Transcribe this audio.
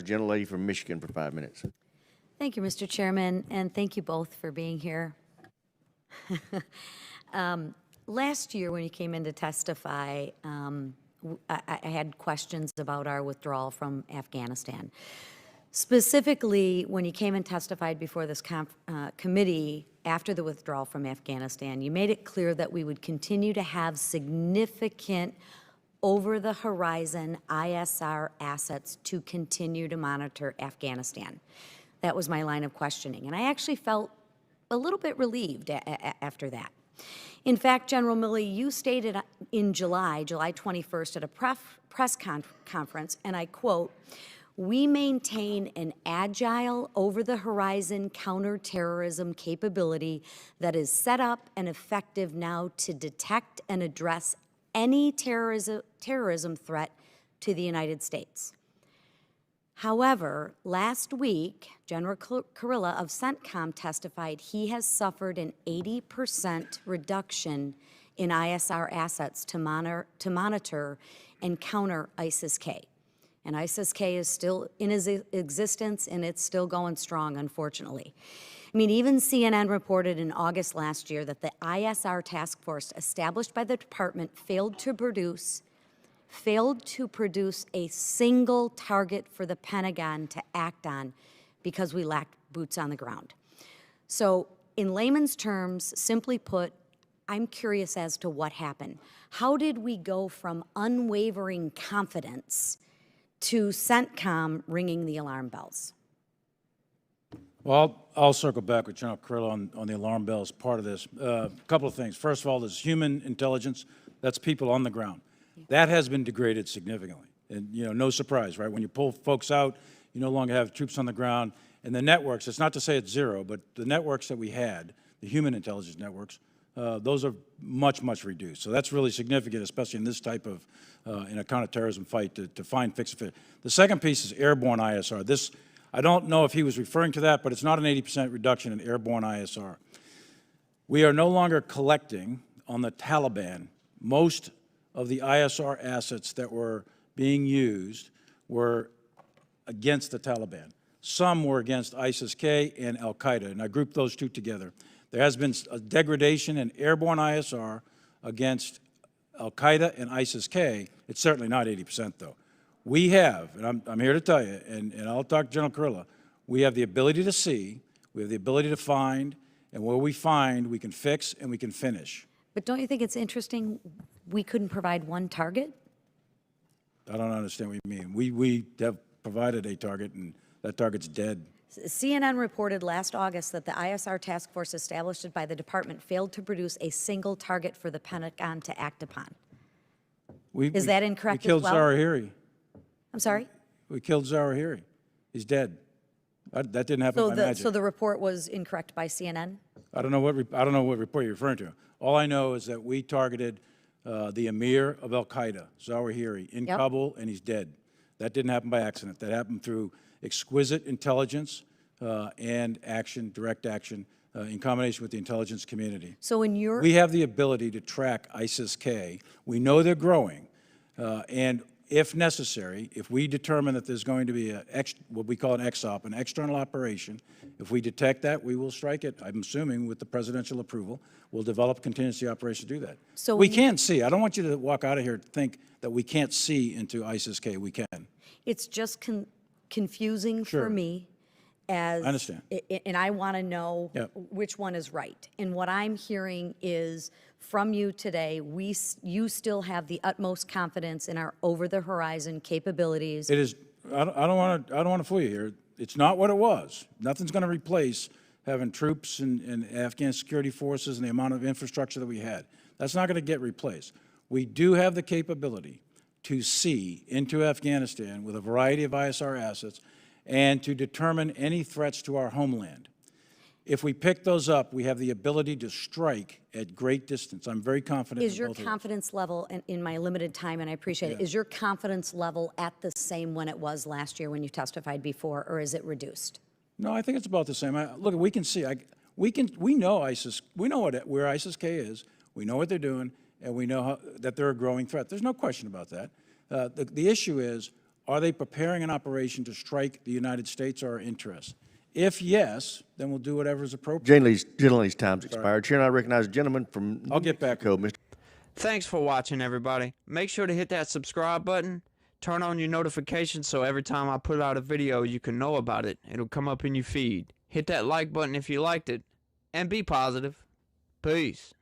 The gentlelady from Michigan for 5 minutes. Thank you, Mr. Chairman, and thank you both for being here. Last year, when you came in to testify, I had questions about our withdrawal from Afghanistan. Specifically, when you came and testified before this committee after the withdrawal from Afghanistan, you made it clear that we would continue to have significant over-the-horizon ISR assets to continue to monitor Afghanistan. That was my line of questioning, and I actually felt a little bit relieved after that. In fact, General Milley, you stated in July 21st at a press conference, and I quote, "We maintain an agile, over-the-horizon counterterrorism capability that is set up and effective now to detect and address any terrorism threat to the United States." However, last week, General Kurilla of CENTCOM testified he has suffered an 80% reduction in ISR assets to monitor and counter ISIS-K. And ISIS-K is still in existence, and it's still going strong, unfortunately. I mean, even CNN reported in August last year that the ISR task force established by the department failed to produce a single target for the Pentagon to act on because we lacked boots on the ground. So in layman's terms, simply put, I'm curious as to what happened. How did we go from unwavering confidence to CENTCOM ringing the alarm bells? Well, I'll circle back with General Kurilla on the alarm bells part of this. A couple of things. First of all, there's human intelligence. That's people on the ground. That has been degraded significantly. And, you know, no surprise, right? When you pull folks out, you no longer have troops on the ground. And the networks, it's not to say it's zero, but the networks that we had, the human intelligence networks, those are much, much reduced. So that's really significant, especially in this type of, in a counterterrorism fight, to find, fix, fit. The second piece is airborne ISR. This, I don't know if he was referring to that, but it's not an 80% reduction in airborne ISR. We are no longer collecting on the Taliban. Most of the ISR assets that were being used were against the Taliban. Some were against ISIS-K and al-Qaeda, and I grouped those two together. There has been a degradation in airborne ISR against al-Qaeda and ISIS-K. It's certainly not 80%, though. We have, and I'm here to tell you, and I'll talk to General Kurilla, we have the ability to see, we have the ability to find, and where we find, we can fix and we can finish. But don't you think it's interesting we couldn't provide one target? I don't understand what you mean. We have provided a target, and that target's dead. CNN reported last August that the ISR task force established by the department failed to produce a single target for the Pentagon to act upon. Is that incorrect as well? We killed Zawahiri. I'm sorry? We killed Zawahiri. He's dead. That didn't happen by magic. So the report was incorrect by CNN? I don't know what report you're referring to. All I know is that we targeted the emir of al-Qaeda, Zawahiri, in Kabul, and he's dead. That didn't happen by accident. That happened through exquisite intelligence and action, direct action, in combination with the intelligence community. So in your... We have the ability to track ISIS-K. We know they're growing, and if necessary, if we determine that there's going to be what we call an XOP, an external operation, if we detect that, we will strike it, I'm assuming, with the presidential approval. We'll develop a contingency operation to do that. So we can't see. I don't want you to walk out of here to think that we can't see into ISIS-K. We can. It's just confusing for me as... I understand. And I want to know which one is right. And what I'm hearing is from you today, you still have the utmost confidence in our over-the-horizon capabilities. It is. I don't want to fool you here. It's not what it was. Nothing's going to replace having troops and Afghan security forces and the amount of infrastructure that we had. That's not going to get replaced. We do have the capability to see into Afghanistan with a variety of ISR assets and to determine any threats to our homeland. If we pick those up, we have the ability to strike at great distance. I'm very confident. Is your confidence level, in my limited time, and I appreciate it, is your confidence level at the same when it was last year when you testified before, or is it reduced? No, I think it's about the same. Look, we can see. We know ISIS. We know where ISIS-K is. We know what they're doing, and we know that they're a growing threat. There's no question about that. The issue is, Are they preparing an operation to strike the United States or our interests? If yes, then we'll do whatever is appropriate. Gentleman's time's expired. Chair, I recognize the gentleman from I'll get back. Mr. Thanks for watching, everybody. Make sure to hit that subscribe button. Turn on your notifications so every time I put out a video, you can know about it. It'll come up in your feed. Hit that like button if you liked it. And be positive. Peace.